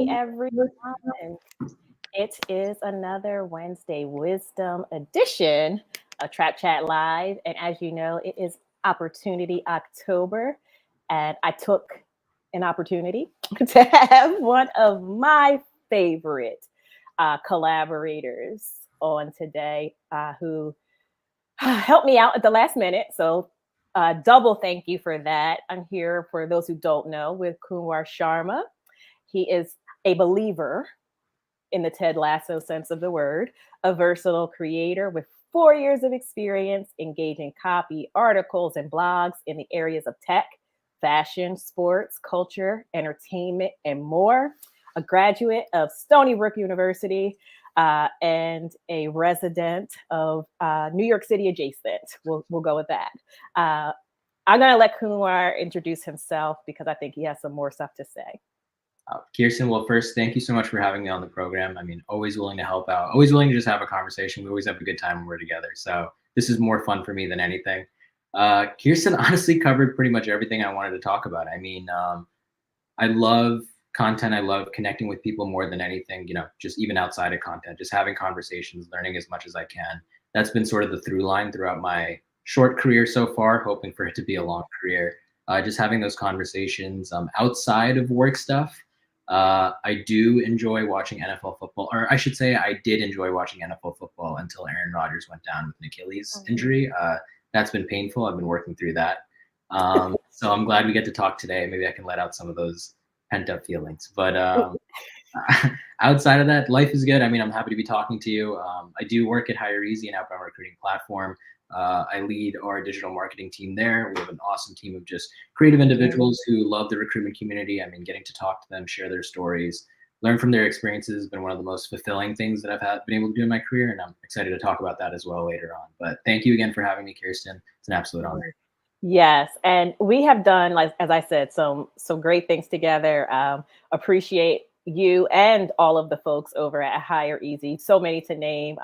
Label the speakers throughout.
Speaker 1: Hey everyone. It is another Wednesday Wisdom edition of Trap Chat Live. And as you know, it is Opportunity October. And I took an opportunity to have one of my favorite collaborators on today who helped me out at the last minute. So double thank you for that. I'm here, for those who don't know, with Kunwar Sharma. He is a believer in the Ted Lasso sense of the word, a versatile creator with 4 years of experience engaging copy, articles, and blogs in the areas of tech, fashion, sports, culture, entertainment, and more. A graduate of Stony Brook University and a resident of New York City adjacent. We'll go with that. I'm going to let Kunwar introduce himself because I think he has some more stuff to say.
Speaker 2: Kirsten, well, first, thank you so much for having me on the program. I mean, always willing to help out, always willing to just have a conversation. We always have a good time when we're together. So this is more fun for me than anything. Kirsten honestly covered pretty much everything I wanted to talk about. I mean, I love content. I love connecting with people more than anything, just even outside of content, just having conversations, learning as much as I can. That's been sort of the through line throughout my short career so far, hoping for it to be a long career. Just having those conversations outside of work stuff. I do enjoy watching NFL football, or I should say I did enjoy watching NFL football until Aaron Rodgers went down with an Achilles injury. That's been painful. I've been working through that. So I'm glad we get to talk today. Maybe I can let out some of those pent up feelings. But outside of that, life is good. I mean, I'm happy to be talking to you. I do work at hireEZ, an outbound recruiting platform. I lead our digital marketing team there. We have an awesome team of just creative individuals who love the recruitment community. I mean, getting to talk to them, share their stories, learn from their experiences has been one of the most fulfilling things that I've been able to do in my career. And I'm excited to talk about that as well later on. But thank you again for having me, Kirsten. It's an absolute honor.
Speaker 1: Yes, and we have done, like as I said, some great things together. Appreciate you and all of the folks over at hireEZ. So many to name.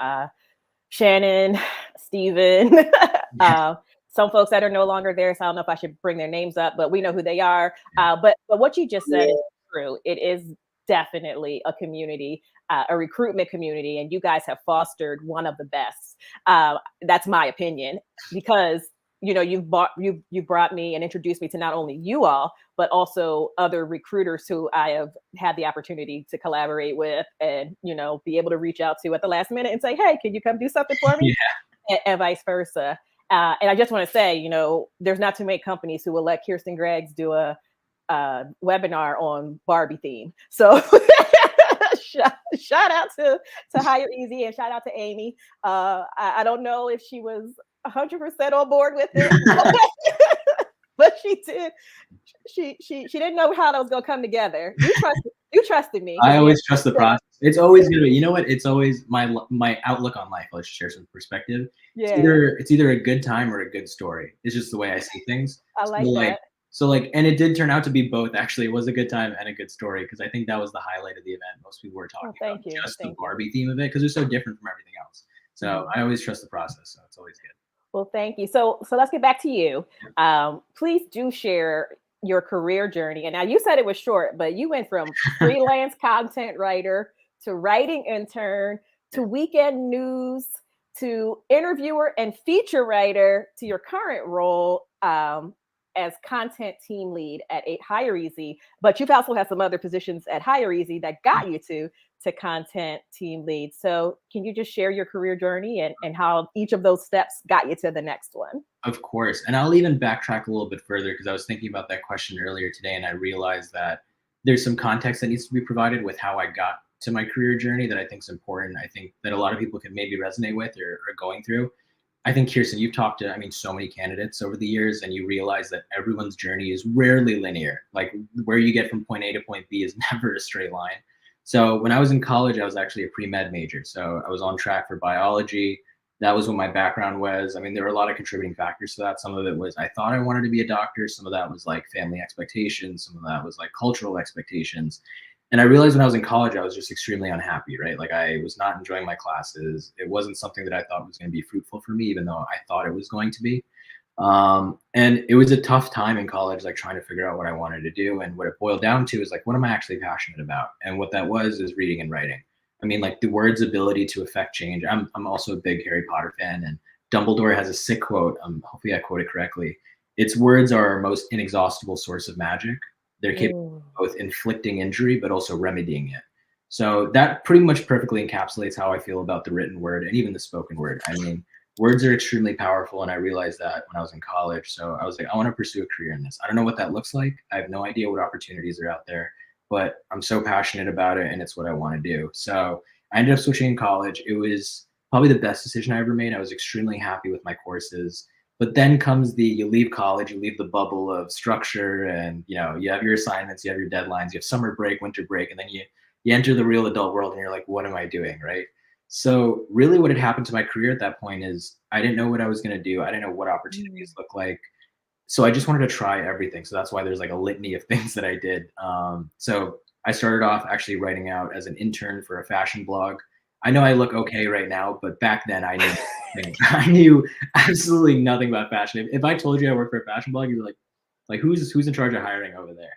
Speaker 1: Shannon, Steven, some folks that are no longer there. So I don't know if I should bring their names up, but we know who they are. But what you just said is true. It is definitely a community, a recruitment community, and you guys have fostered one of the best. That's my opinion, because you brought me and introduced me to not only you all, but also other recruiters who I have had the opportunity to collaborate with and, be able to reach out to at the last minute and say, hey, can you come do something for me? And vice versa. And I just want to say, there's not too many companies who will let Kirsten Greggs do a webinar on Barbie theme. So shout out to hireEZ and shout out to Amy. I don't know if she was 100% on board with it, but she did. She didn't know how that was gonna come together. You trusted me.
Speaker 2: I always trust the process. It's always gonna be. You know what? It's always my outlook on life. Let's share some perspective. Yeah. It's either a good time or a good story. It's just the way I see things.
Speaker 1: I like that.
Speaker 2: So and it did turn out to be both. Actually, it was a good time and a good story, because I think that was the highlight of the event. Most people were talking about just the Barbie theme of it, because it's so different from everything else. So I always trust the process. So it's always good.
Speaker 1: Well, thank you. So let's get back to you. Please do share your career journey. And now you said it was short, but you went from freelance content writer to writing intern to weekend news to interviewer and feature writer to your current role as content team lead at hireEZ. But you've also had some other positions at hireEZ that got you to content team lead. So can you just share your career journey and how each of those steps got you to the next one?
Speaker 2: Of course. And I'll even backtrack a little bit further, because I was thinking about that question earlier today, and I realized that there's some context that needs to be provided with how I got to my career journey that I think is important. I think that a lot of people can maybe resonate with or are going through. I think, Kirsten, you've talked to, so many candidates over the years, and you realize that everyone's journey is rarely linear. Like, where you get from point A to point B is never a straight line. So when I was in college, I was actually a pre-med major. So I was on track for biology. That was what my background was. There were a lot of contributing factors to that. Some of it was I thought I wanted to be a doctor. Some of that was like family expectations. Some of that was like cultural expectations. And I realized when I was in college, I was just extremely unhappy, right? Like, I was not enjoying my classes. It wasn't something that I thought was going to be fruitful for me, even though I thought it was going to be. And it was a tough time in college, like trying to figure out what I wanted to do. And what it boiled down to is like, what am I actually passionate about? And what that was is reading and writing. I mean, like the word's ability to affect change. I'm also a big Harry Potter fan, and Dumbledore has a sick quote. Hopefully I quote it correctly. Its words are our most inexhaustible source of magic. They're capable
Speaker 1: Mm.
Speaker 2: of both inflicting injury, but also remedying it. So that pretty much perfectly encapsulates how I feel about the written word and even the spoken word. I mean, words are extremely powerful, and I realized that when I was in college. So I was like, I want to pursue a career in this. I don't know what that looks like. I have no idea what opportunities are out there, but I'm so passionate about it, and it's what I want to do. So I ended up switching in college. It was probably the best decision I ever made. I was extremely happy with my courses. But then comes you leave college, you leave the bubble of structure, and you have your assignments, you have your deadlines, you have summer break, winter break, and then you enter the real adult world, and you're like, what am I doing, right? So really what had happened to my career at that point is I didn't know what I was going to do. I didn't know what
Speaker 1: Mm.
Speaker 2: opportunities look like. So I just wanted to try everything. So that's why there's like a litany of things that I did. So I started off actually writing out as an intern for a fashion blog. I know I look okay right now, but back then I knew nothing. I knew absolutely nothing about fashion. If I told you I work for a fashion blog, you'd be like who's in charge of hiring over there?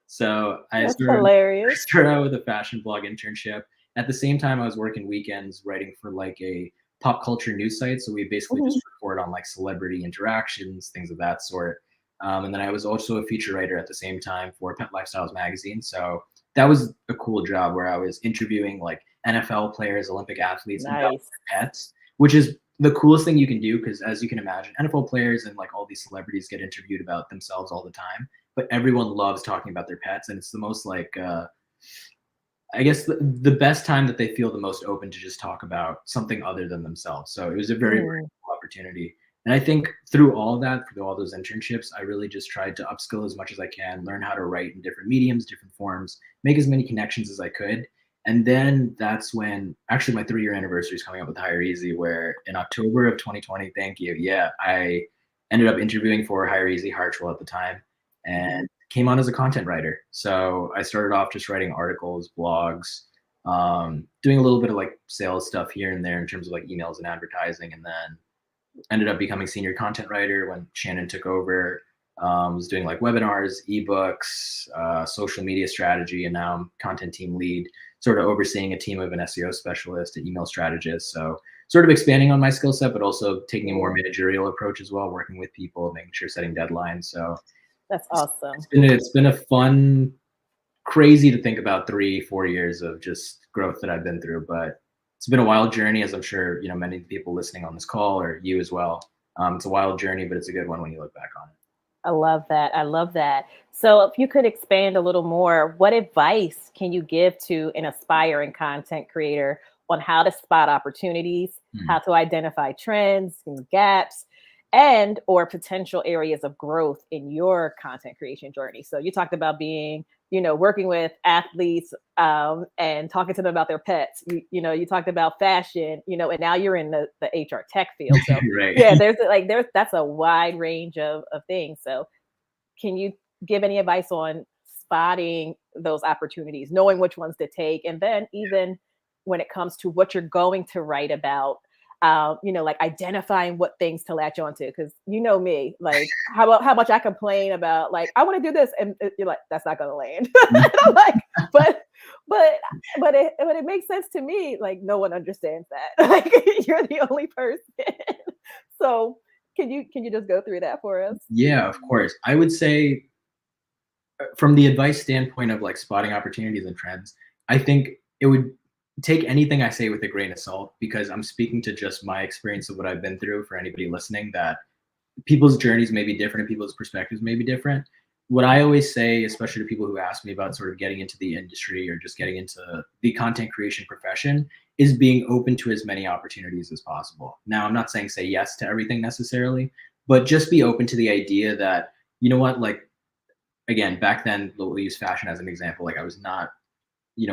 Speaker 2: So
Speaker 1: That's hilarious.
Speaker 2: started out with a fashion blog internship. At the same time, I was working weekends writing for like a pop culture news site. So we basically
Speaker 1: Mhm.
Speaker 2: just report on like celebrity interactions, things of that sort. And then I was also a feature writer at the same time for Pet Lifestyles magazine. So that was a cool job where I was interviewing like NFL players, Olympic athletes, and about
Speaker 1: Nice.
Speaker 2: their pets, which is the coolest thing you can do because, as you can imagine, NFL players and like all these celebrities get interviewed about themselves all the time, but everyone loves talking about their pets, and it's the most like I guess the best time that they feel the most open to just talk about something other than themselves. So it was a very, very
Speaker 1: Mm.
Speaker 2: cool opportunity. And I think through all that, through all those internships, I really just tried to upskill as much as I can, learn how to write in different mediums, different forms, make as many connections as I could. And then that's when actually my 3-year anniversary is coming up with hireEZ, where in October of 2020, thank you. Yeah, I ended up interviewing for hireEZ Hartwell at the time. And came on as a content writer. So I started off just writing articles, blogs, doing a little bit of like sales stuff here and there in terms of like emails and advertising, and then ended up becoming senior content writer when Shannon took over. Was doing like webinars, ebooks, social media strategy, and now I'm content team lead, sort of overseeing a team of an SEO specialist, an email strategist. So sort of expanding on my skill set, but also taking a more managerial approach as well, working with people, making sure setting deadlines. So
Speaker 1: That's
Speaker 2: it's,
Speaker 1: awesome.
Speaker 2: it's been a fun, crazy to think about 3-4 years of just growth that I've been through, but it's been a wild journey, as I'm sure many people listening on this call, or you as well. It's a wild journey, but it's a good one when you look back on it.
Speaker 1: I love that. I love that. So, if you could expand a little more, what advice can you give to an aspiring content creator on how to spot opportunities,
Speaker 2: Hmm.
Speaker 1: how to identify trends and gaps, and or potential areas of growth in your content creation journey? So, you talked about being, working with athletes and talking to them about their pets. You talked about fashion, and now you're in the HR tech field. So,
Speaker 2: Right.
Speaker 1: yeah, there's that's a wide range of things. So can you give any advice on spotting those opportunities, knowing which ones to take, and then even when it comes to what you're going to write about, like identifying what things to latch onto? Because you know me, like how much I complain about, like I want to do this, and you're like, that's not going to land. And I'm like, but but but it makes sense to me. Like no one understands that. Like you're the only person. So can you just go through that for us?
Speaker 2: Yeah, of course. I would say from the advice standpoint of like spotting opportunities and trends, I think it would take anything I say with a grain of salt because I'm speaking to just my experience of what I've been through for anybody listening, that people's journeys may be different and people's perspectives may be different. What I always say, especially to people who ask me about sort of getting into the industry or just getting into the content creation profession, is being open to as many opportunities as possible. Now, I'm not saying say yes to everything necessarily, but just be open to the idea that, you know what, like, again, back then, we'll use fashion as an example. Like, I was not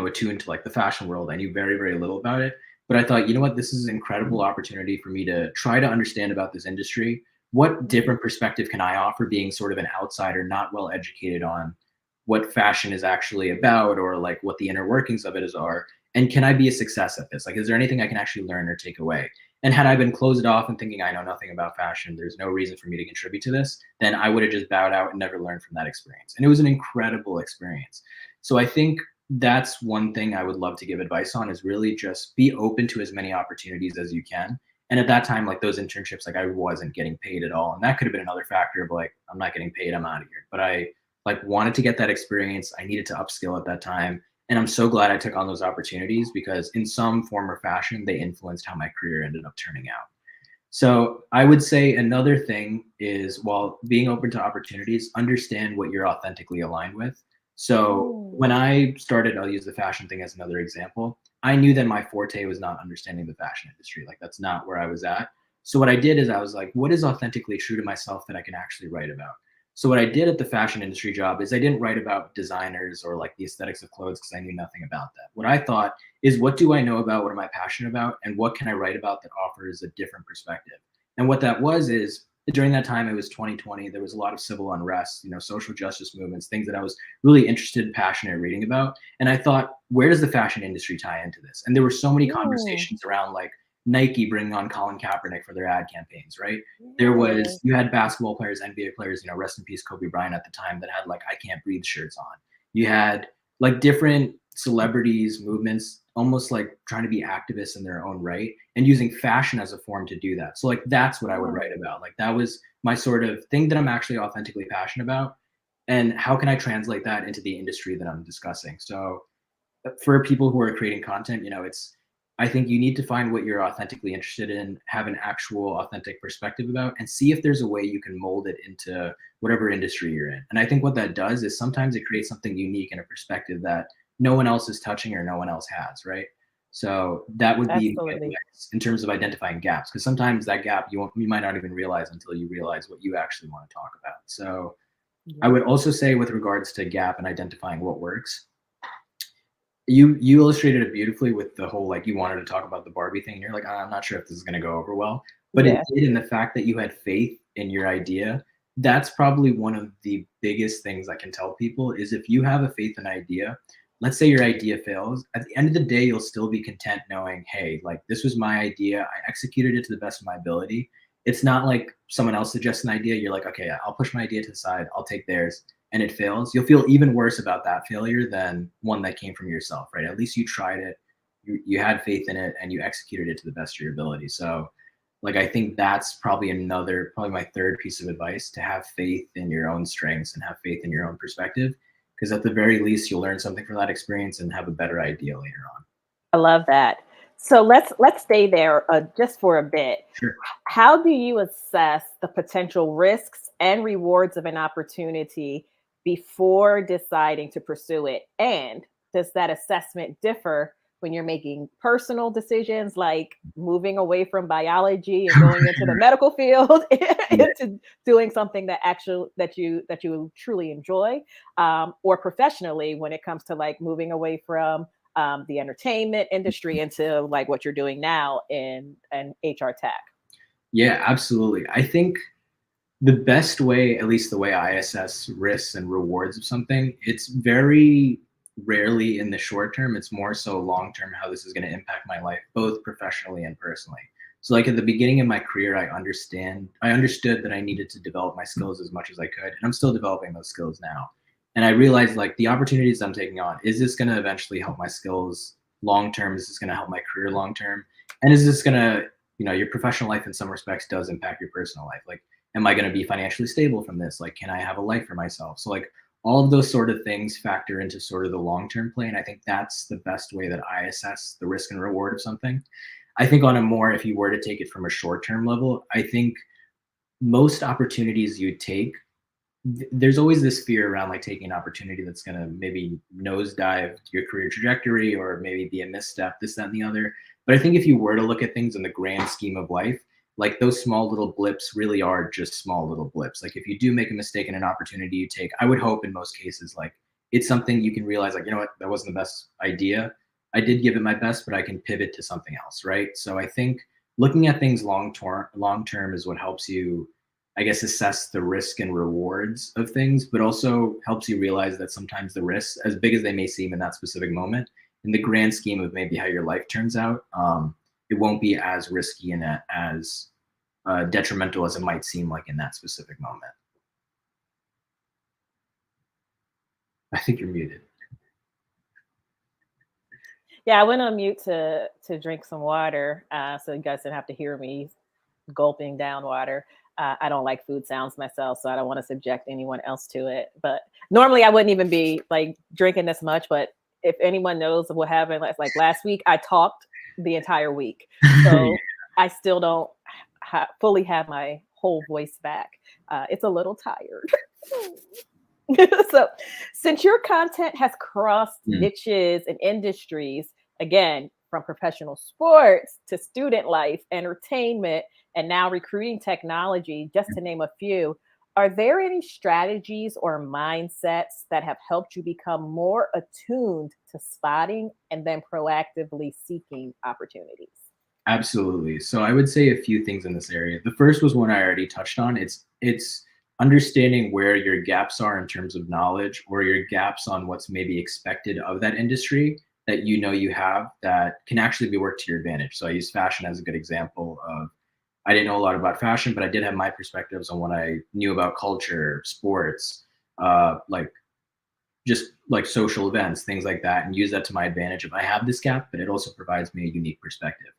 Speaker 2: attuned to like the fashion world. I knew very, very little about it. But I thought, you know what, this is an incredible opportunity for me to try to understand about this industry. What different perspective can I offer being sort of an outsider, not well educated on what fashion is actually about or like what the inner workings of it is are? And can I be a success at this? Like, is there anything I can actually learn or take away? And had I been closed off and thinking I know nothing about fashion, there's no reason for me to contribute to this, then I would have just bowed out and never learned from that experience. And it was an incredible experience. So I think that's one thing I would love to give advice on, is really just be open to as many opportunities as you can. And at that time, like those internships, like I wasn't getting paid at all. And that could have been another factor of like, I'm not getting paid, I'm out of here. But I like wanted to get that experience. I needed to upskill at that time. And I'm so glad I took on those opportunities, because in some form or fashion, they influenced how my career ended up turning out. So I would say another thing is, while being open to opportunities, understand what you're authentically aligned with. So when I started, I'll use the fashion thing as another example. I knew that my forte was not understanding the fashion industry. Like that's not where I was at. So what I did is I was like, what is authentically true to myself that I can actually write about? So what I did at the fashion industry job is I didn't write about designers or like the aesthetics of clothes, because I knew nothing about that. What I thought is, what do I know about, what am I passionate about, and what can I write about that offers a different perspective? And what that was is, during that time, it was 2020, there was a lot of civil unrest, social justice movements, things that I was really interested and passionate in reading about. And I thought, where does the fashion industry tie into this? And there were so many conversations around like Nike bringing on Colin Kaepernick for their ad campaigns, right? You had basketball players, NBA players, rest in peace, Kobe Bryant at the time, that had like I Can't Breathe shirts on. You had like different celebrities, movements, almost like trying to be activists in their own right and using fashion as a form to do that. So like that's what I would write about. Like that was my sort of thing that I'm actually authentically passionate about. And how can I translate that into the industry that I'm discussing? So for people who are creating content, I think you need to find what you're authentically interested in, have an actual authentic perspective about, and see if there's a way you can mold it into whatever industry you're in. And I think what that does is sometimes it creates something unique and a perspective that no one else is touching or no one else has, right? So that would be in terms of identifying gaps, because sometimes that gap you might not even realize until you realize what you actually want to talk about. So I would also say, with regards to gap and identifying what works, you illustrated it beautifully with the whole, like, you wanted to talk about the Barbie thing and you're like, I'm not sure if this is going to go over well, but it did. In the fact that you had faith in your idea, that's probably one of the biggest things I can tell people, is if you have a faith in an idea, let's say your idea fails, at the end of the day, you'll still be content knowing, hey, like, this was my idea, I executed it to the best of my ability. It's not like someone else suggests an idea, you're like, okay, I'll push my idea to the side, I'll take theirs, and it fails. You'll feel even worse about that failure than one that came from yourself, right? At least you tried it, you had faith in it, and you executed it to the best of your ability. So like, I think that's probably my third piece of advice, to have faith in your own strengths and have faith in your own perspective, because at the very least, you'll learn something from that experience and have a better idea later on.
Speaker 1: I love that. So let's stay there just for a bit.
Speaker 2: Sure.
Speaker 1: How do you assess the potential risks and rewards of an opportunity before deciding to pursue it? And does that assessment differ when you're making personal decisions, like moving away from biology and going into the medical field into doing something that you truly enjoy, or professionally when it comes to like moving away from the entertainment industry into like what you're doing now in HR tech?
Speaker 2: Yeah, absolutely. I think the best way, at least the way I assess risks and rewards of something, it's very rarely in the short term. It's more so long term, how this is going to impact my life, both professionally and personally. So like at the beginning of my career, I understood that I needed to develop my skills as much as I could. And I'm still developing those skills now. And I realized, like, the opportunities I'm taking on, is this going to eventually help my skills long term? Is this going to help my career long term? And is this going to, your professional life in some respects does impact your personal life. Like, am I going to be financially stable from this? Like, can I have a life for myself? So like all of those sort of things factor into sort of the long-term play. And I think that's the best way that I assess the risk and reward of something. I think on a more, if you were to take it from a short-term level, I think most opportunities you take, there's always this fear around like taking an opportunity that's going to maybe nosedive your career trajectory, or maybe be a misstep, this, that, and the other. But I think if you were to look at things in the grand scheme of life, like those small little blips really are just small little blips. Like if you do make a mistake in an opportunity you take, I would hope in most cases, like it's something you can realize, like, you know what, that wasn't the best idea. I did give it my best, but I can pivot to something else, right? So I think looking at things long term is what helps you, I guess, assess the risk and rewards of things, but also helps you realize that sometimes the risks, as big as they may seem in that specific moment, in the grand scheme of maybe how your life turns out, it won't be as risky and as detrimental as it might seem like in that specific moment. I think you're muted.
Speaker 1: Yeah, I went on mute to drink some water, so you guys didn't have to hear me gulping down water. I don't like food sounds myself, so I don't want to subject anyone else to it. But normally, I wouldn't even be like drinking this much. But if anyone knows what happened, like last week, I talked the entire week, so I still don't fully have my whole voice back. It's a little tired. So, since your content has crossed niches and industries, again, from professional sports to student life, entertainment, and now recruiting technology, just to name a few, are there any strategies or mindsets that have helped you become more attuned to spotting and then proactively seeking opportunities?
Speaker 2: Absolutely. So I would say a few things in this area. The first was one I already touched on. It's understanding where your gaps are in terms of knowledge, or your gaps on what's maybe expected of that industry that you know you have that can actually be worked to your advantage. So I use fashion as a good example of, I didn't know a lot about fashion, but I did have my perspectives on what I knew about culture, sports, like just like social events, things like that, and use that to my advantage if I have this gap, but it also provides me a unique perspective.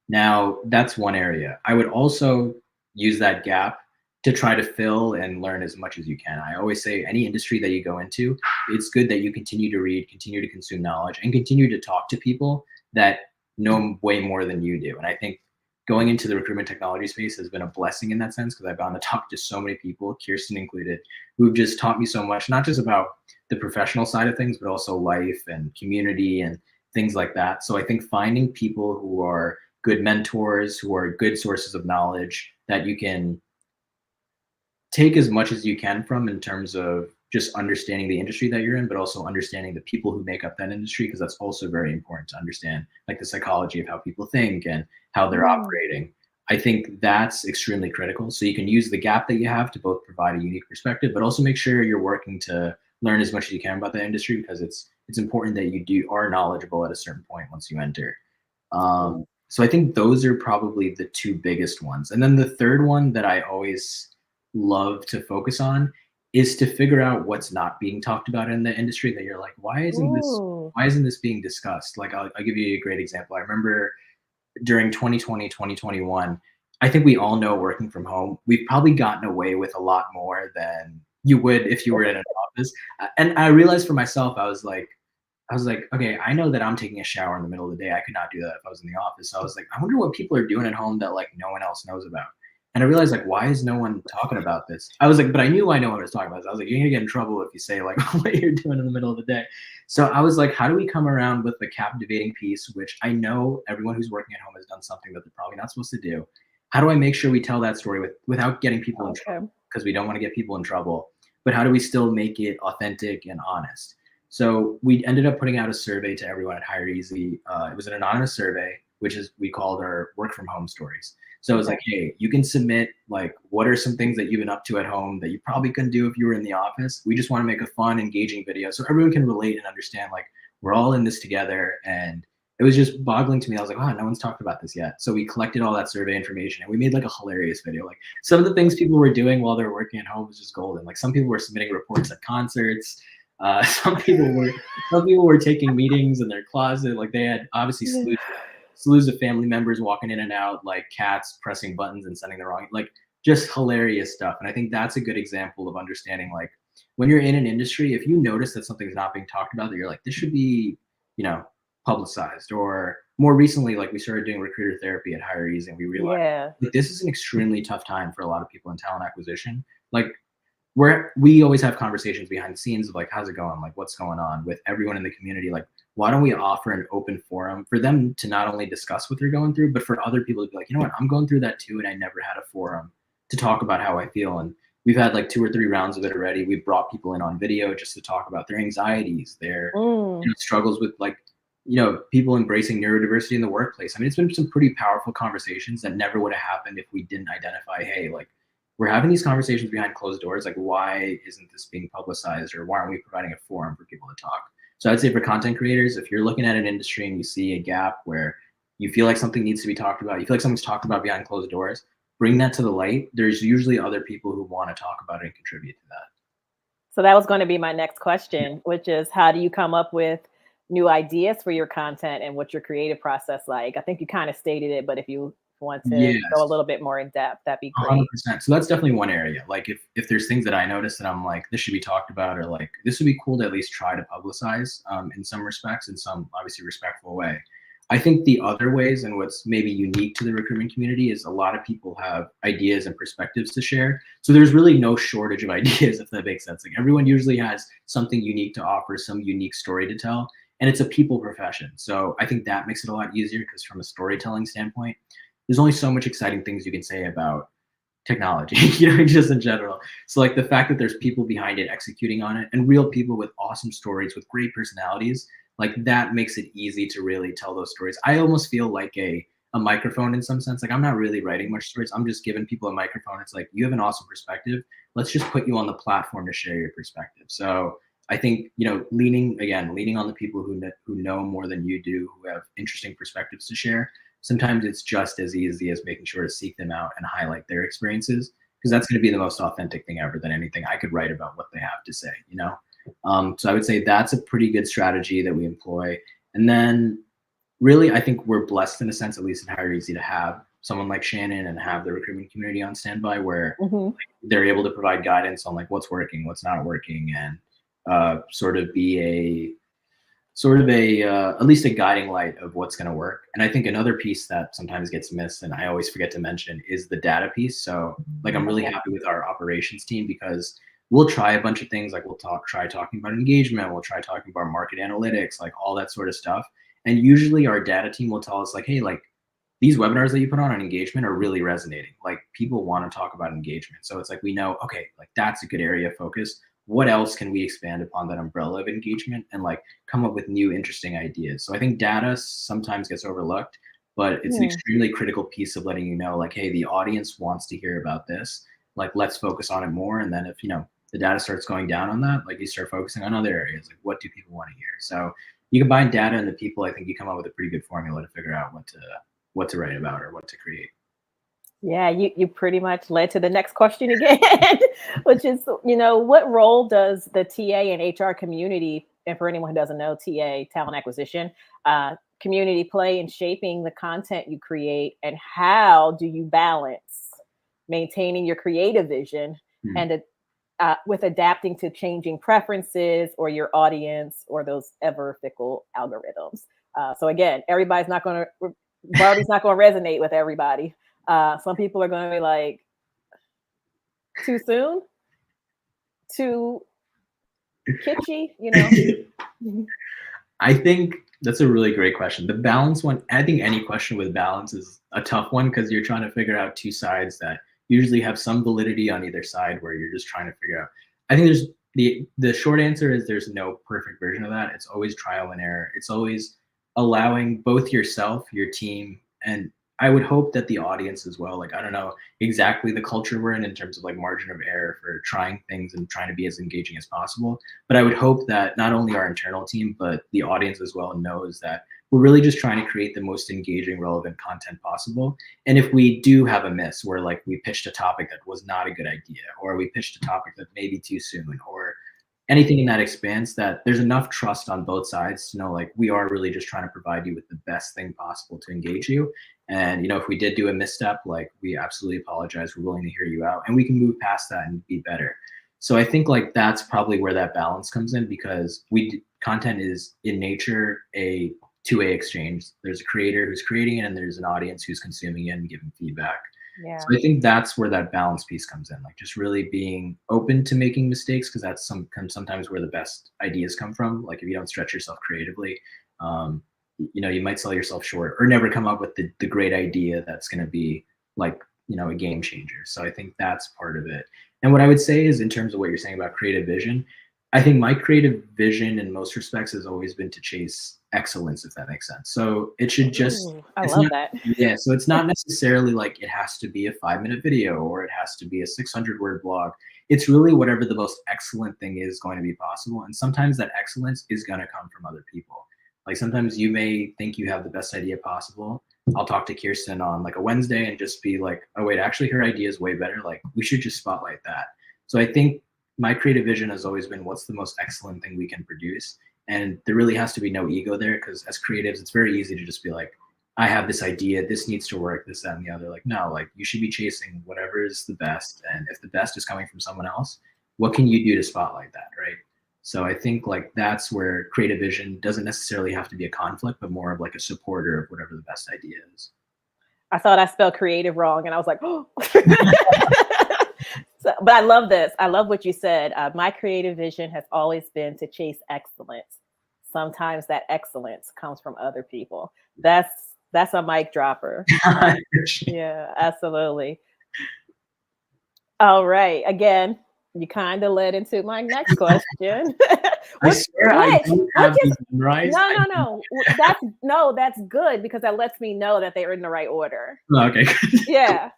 Speaker 2: Now, that's one area. I would also use that gap to try to fill and learn as much as you can. I always say any industry that you go into, it's good that you continue to read, continue to consume knowledge, and continue to talk to people that know way more than you do. And I think going into the recruitment technology space has been a blessing in that sense, because I've gotten to talk to so many people, Kirsten included, who've just taught me so much, not just about the professional side of things, but also life and community and things like that. So I think finding people who are good mentors, who are good sources of knowledge that you can take as much as you can from, in terms of just understanding the industry that you're in, but also understanding the people who make up that industry, because that's also very important to understand, like the psychology of how people think and how they're operating. I think that's extremely critical. So you can use the gap that you have to both provide a unique perspective, but also make sure you're working to learn as much as you can about the industry, because it's important that you are knowledgeable at a certain point once you enter. So I think those are probably the two biggest ones. And then the third one that I always love to focus on is to figure out what's not being talked about in the industry, that you're like, why isn't this being discussed? Like, I'll give you a great example. I remember during 2020, 2021, I think we all know, working from home, we've probably gotten away with a lot more than you would if you were in an office. And I realized for myself, I was like, okay, I know that I'm taking a shower in the middle of the day. I could not do that if I was in the office. So I was like, I wonder what people are doing at home that like no one else knows about. And I realized, like, why is no one talking about this? I was like, but I knew I know what I was talking about. I was like, you're gonna get in trouble if you say like what you're doing in the middle of the day. So I was like, how do we come around with the captivating piece, which I know everyone who's working at home has done something that they're probably not supposed to do. How do I make sure we tell that story without getting people in trouble? Because we don't want to get people in trouble. But how do we still make it authentic and honest? So we ended up putting out a survey to everyone at hireEZ. It was an anonymous survey, which is, we called our work from home stories. So it was like, hey, you can submit like, what are some things that you've been up to at home that you probably couldn't do if you were in the office? We just want to make a fun, engaging video so everyone can relate and understand, like, we're all in this together. And it was just boggling to me. I was like, wow, no one's talked about this yet. So we collected all that survey information and we made like a hilarious video. Like, some of the things people were doing while they were working at home was just golden. Like, some people were submitting reports at concerts. Some people were taking meetings in their closet. Like, they had obviously slews of family members walking in and out, like cats pressing buttons and sending the wrong, like, just hilarious stuff. And I think that's a good example of understanding, like, when you're in an industry, if you notice that something's not being talked about, that you're like, this should be, publicized. Or more recently, like, we started doing recruiter therapy at hireEZ, and we realized like, this is an extremely tough time for a lot of people in talent acquisition. Like, we always have conversations behind the scenes of like, how's it going? Like, what's going on with everyone in the community? Like, why don't we offer an open forum for them to not only discuss what they're going through, but for other people to be like, you know what, I'm going through that too, and I never had a forum to talk about how I feel. And we've had like 2 or 3 rounds of it already. We've brought people in on video just to talk about their anxieties, their struggles with, like, people embracing neurodiversity in the workplace. I mean, it's been some pretty powerful conversations that never would have happened if we didn't identify, hey, like, we're having these conversations behind closed doors. Like, why isn't this being publicized, or why aren't we providing a forum for people to talk? So I'd say for content creators, if you're looking at an industry and you see a gap where you feel like something needs to be talked about, you feel like something's talked about behind closed doors, bring that to the light. There's usually other people who want to talk about it and contribute to that.
Speaker 1: So that was going to be my next question, which is how do you come up with new ideas for your content and what's your creative process like? I think you kind of stated it, but if you want to go a
Speaker 2: Yes.
Speaker 1: little bit more in depth, that'd be great.
Speaker 2: 100%. So that's definitely one area. Like if there's things that I notice that I'm like, this should be talked about, or like this would be cool to at least try to publicize in some respects, in some obviously respectful way. I think the other ways and what's maybe unique to the recruitment community is a lot of people have ideas and perspectives to share. So there's really no shortage of ideas, if that makes sense. Like everyone usually has something unique to offer, some unique story to tell, and it's a people profession. So I think that makes it a lot easier because from a storytelling standpoint, there's only so much exciting things you can say about technology, just in general. So like the fact that there's people behind it executing on it and real people with awesome stories with great personalities, like that makes it easy to really tell those stories. I almost feel like a microphone in some sense. Like I'm not really writing much stories. I'm just giving people a microphone. It's like, you have an awesome perspective. Let's just put you on the platform to share your perspective. So I think, leaning on the people who know more than you do, who have interesting perspectives to share. Sometimes it's just as easy as making sure to seek them out and highlight their experiences, because that's going to be the most authentic thing ever than anything I could write about what they have to say. So I would say that's a pretty good strategy that we employ. And then really, I think we're blessed in a sense, at least in hireEZ, to have someone like Shannon and have the recruitment community on standby where they're able to provide guidance on like what's working, what's not working, and sort of be at least a guiding light of what's going to work. And I think another piece that sometimes gets missed and I always forget to mention is the data piece. So like I'm really happy with our operations team because we'll try a bunch of things. Like we'll try talking about engagement, we'll try talking about market analytics, like all that sort of stuff. And usually our data team will tell us like, hey, like these webinars that you put on engagement are really resonating. Like people want to talk about engagement. So it's like, we know, okay, like that's a good area of focus. What else can we expand upon that umbrella of engagement and like come up with new interesting ideas? So I think data sometimes gets overlooked, but it's an extremely critical piece of letting you know like, hey, the audience wants to hear about this. Like, let's focus on it more. And then if, the data starts going down on that, like you start focusing on other areas, like what do people want to hear? So you combine data and the people, I think you come up with a pretty good formula to figure out what to write about or what to create.
Speaker 1: Yeah, you pretty much led to the next question again, which is, what role does the TA and HR community, and for anyone who doesn't know, TA, talent acquisition, community play in shaping the content you create, and how do you balance maintaining your creative vision and with adapting to changing preferences or your audience or those ever fickle algorithms? So again, Barbie's not going to resonate with everybody. Some people are going to be like, too soon, too kitschy,
Speaker 2: I think that's a really great question. The balance one, I think any question with balance is a tough one because you're trying to figure out two sides that usually have some validity on either side where you're just trying to figure out. I think there's the short answer is there's no perfect version of that. It's always trial and error. It's always allowing both yourself, your team, and I would hope that the audience as well. Like, I don't know exactly the culture we're in terms of like margin of error for trying things and trying to be as engaging as possible. But I would hope that not only our internal team, but the audience as well knows that we're really just trying to create the most engaging, relevant content possible. And if we do have a miss where like we pitched a topic that was not a good idea, or we pitched a topic that may be too soon, or anything in that expanse, that there's enough trust on both sides to know like we are really just trying to provide you with the best thing possible to engage you. And if we did do a misstep, like we absolutely apologize. We're willing to hear you out and we can move past that and be better. So I think like that's probably where that balance comes in, because content is in nature a two-way exchange. There's a creator who's creating it and there's an audience who's consuming it and giving feedback.
Speaker 1: Yeah.
Speaker 2: So I think that's where that balance piece comes in, like just really being open to making mistakes, because that's sometimes where the best ideas come from. Like if you don't stretch yourself creatively, you might sell yourself short or never come up with the great idea that's going to be like, a game changer. So I think that's part of it. And what I would say is, in terms of what you're saying about creative vision, I think my creative vision in most respects has always been to chase excellence, if that makes sense. So it should just,
Speaker 1: I love that.
Speaker 2: Yeah. So it's not necessarily like it has to be a 5-minute video or it has to be a 600-word blog. It's really whatever the most excellent thing is going to be possible. And sometimes that excellence is going to come from other people. Like sometimes you may think you have the best idea possible. I'll talk to Kirsten on like a Wednesday and just be like, oh wait, actually her idea is way better. Like we should just spotlight that. So I think my creative vision has always been what's the most excellent thing we can produce. And there really has to be no ego there, because as creatives, it's very easy to just be like, I have this idea, this needs to work, this, that, and the other. Like, no, like you should be chasing whatever is the best. And if the best is coming from someone else, what can you do to spotlight that, right? So I think like that's where creative vision doesn't necessarily have to be a conflict, but more of like a supporter of whatever the best idea is.
Speaker 1: I thought I spelled creative wrong, and I was like, oh. So, but I love this. I love what you said. My creative vision has always been to chase excellence. Sometimes that excellence comes from other people. That's a mic dropper. Yeah, absolutely. All right. Again, you kind of led into my next question.
Speaker 2: I swear I don't have these memorized.
Speaker 1: That's good, because that lets me know that they're in the right order.
Speaker 2: Okay.
Speaker 1: Yeah.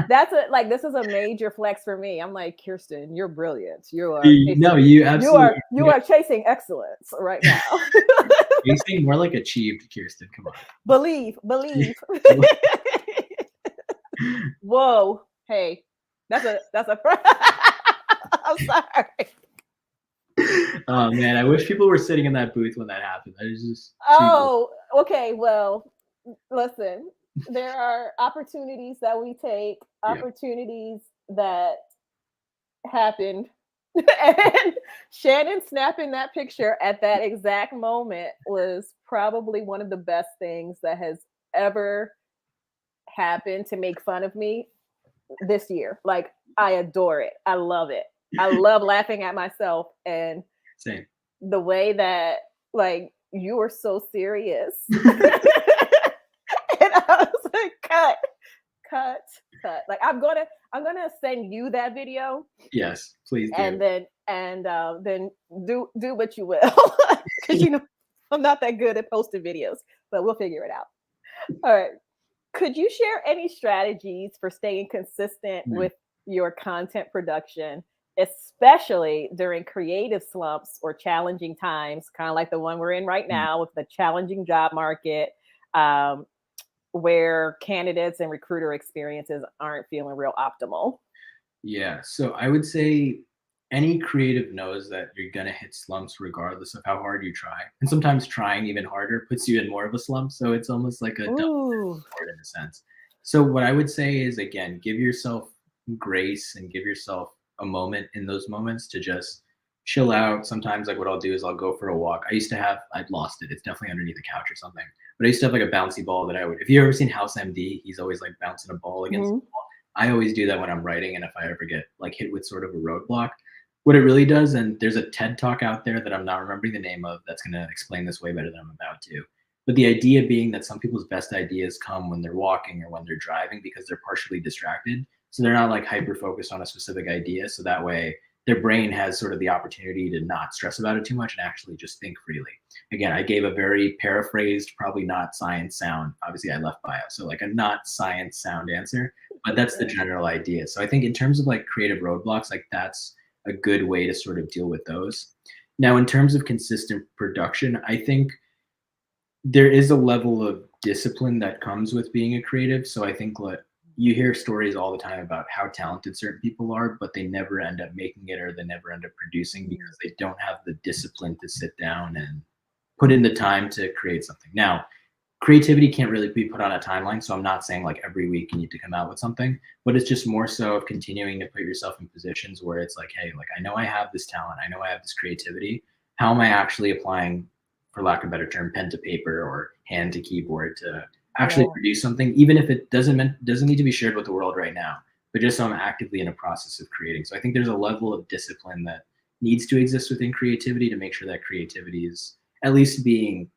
Speaker 1: This is a major flex for me. I'm like, Kirsten, you're brilliant. You are you are chasing excellence right now.
Speaker 2: Chasing, more like achieved, Kirsten. Come on.
Speaker 1: Believe. Whoa. Hey, that's a I'm sorry.
Speaker 2: Oh man, I wish people were sitting in that booth when that happened. That is just
Speaker 1: okay. Well, listen, there are opportunities that we take, opportunities that happened. And Shannon snapping that picture at that exact moment was probably one of the best things that has ever happened to make fun of me this year. Like, I adore it. I love it. I love laughing at myself, and
Speaker 2: same.
Speaker 1: The way that like you were so serious. And I was like, cut. Like I'm gonna send you that video.
Speaker 2: Yes, please do.
Speaker 1: And then do what you will. Because I'm not that good at posting videos, but we'll figure it out. All right. Could you share any strategies for staying consistent with your content production, especially during creative slumps or challenging times, kind of like the one we're in right now with the challenging job market, where candidates and recruiter experiences aren't feeling real optimal?
Speaker 2: Yeah, so I would say any creative knows that you're gonna hit slumps regardless of how hard you try. And sometimes trying even harder puts you in more of a slump. So it's almost like a double sword in a sense. So what I would say is, again, give yourself grace and give yourself a moment in those moments to just chill out. Sometimes like what I'll do is I'll go for a walk. I'd lost it. It's definitely underneath the couch or something. But I used to have like a bouncy ball that if you ever seen House MD, he's always like bouncing a ball against the wall. I always do that when I'm writing, and if I ever get like hit with sort of a roadblock, what it really does, and there's a TED talk out there that I'm not remembering the name of that's going to explain this way better than I'm about to. But the idea being that some people's best ideas come when they're walking or when they're driving, because they're partially distracted. So they're not like hyper focused on a specific idea. So that way their brain has sort of the opportunity to not stress about it too much and actually just think freely. Again, I gave a very paraphrased, probably not science sound. Obviously I left bio, so like a not science sound answer, but that's the general idea. So I think in terms of like creative roadblocks, like that's a good way to sort of deal with those. Now, in terms of consistent production, I think there is a level of discipline that comes with being a creative. So I think you hear stories all the time about how talented certain people are, but they never end up making it, or they never end up producing because they don't have the discipline to sit down and put in the time to create something. Now, creativity can't really be put on a timeline. So I'm not saying like every week you need to come out with something, but it's just more so of continuing to put yourself in positions where it's like, hey, like I know I have this talent, I know I have this creativity. How am I actually applying, for lack of a better term, pen to paper or hand to keyboard to actually produce something, even if it doesn't need to be shared with the world right now, but just so I'm actively in a process of creating. So I think there's a level of discipline that needs to exist within creativity to make sure that creativity is at least being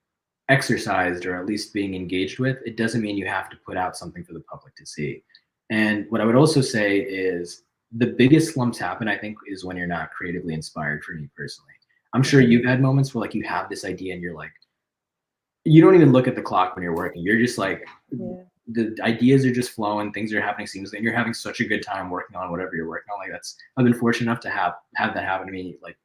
Speaker 2: exercised or at least being engaged with. It doesn't mean you have to put out something for the public to see. And what I would also say is the biggest slumps happen, I think, is when you're not creatively inspired, for me personally. I'm sure you've had moments where like you have this idea and you're like, you don't even look at the clock when you're working. You're just like, the ideas are just flowing, things are happening seamlessly, and you're having such a good time working on whatever you're working on. Like I've been fortunate enough to have that happen to me like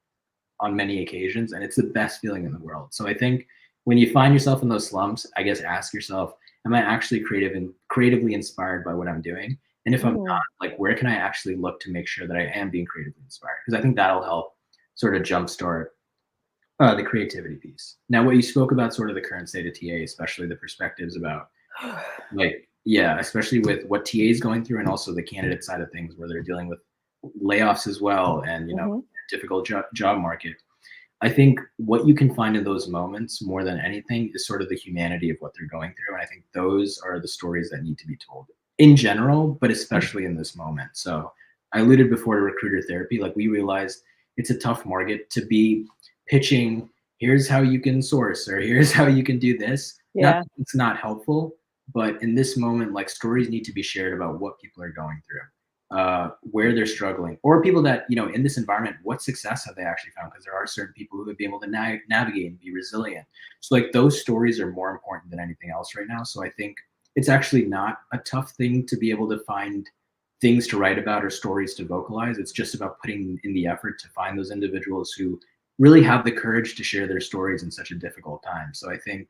Speaker 2: on many occasions, and it's the best feeling in the world. So I think when you find yourself in those slumps, I guess ask yourself, am I actually creatively inspired by what I'm doing? And if I'm not, like, where can I actually look to make sure that I am being creatively inspired? Because I think that'll help sort of jumpstart the creativity piece. Now, what you spoke about, sort of the current state of TA, especially the perspectives about, like, yeah, especially with what TA is going through, and also the candidate side of things, where they're dealing with layoffs as well, and difficult job market. I think what you can find in those moments more than anything is sort of the humanity of what they're going through. And I think those are the stories that need to be told in general, but especially in this moment. So I alluded before to recruiter therapy. Like, we realized it's a tough market to be pitching, here's how you can source, or here's how you can do this.
Speaker 1: Yeah.
Speaker 2: It's not helpful, but in this moment, like, stories need to be shared about what people are going through. Where they're struggling, or people that, in this environment, what success have they actually found? Because there are certain people who have been able to navigate and be resilient. So, like, those stories are more important than anything else right now. So I think it's actually not a tough thing to be able to find things to write about or stories to vocalize. It's just about putting in the effort to find those individuals who really have the courage to share their stories in such a difficult time. So I think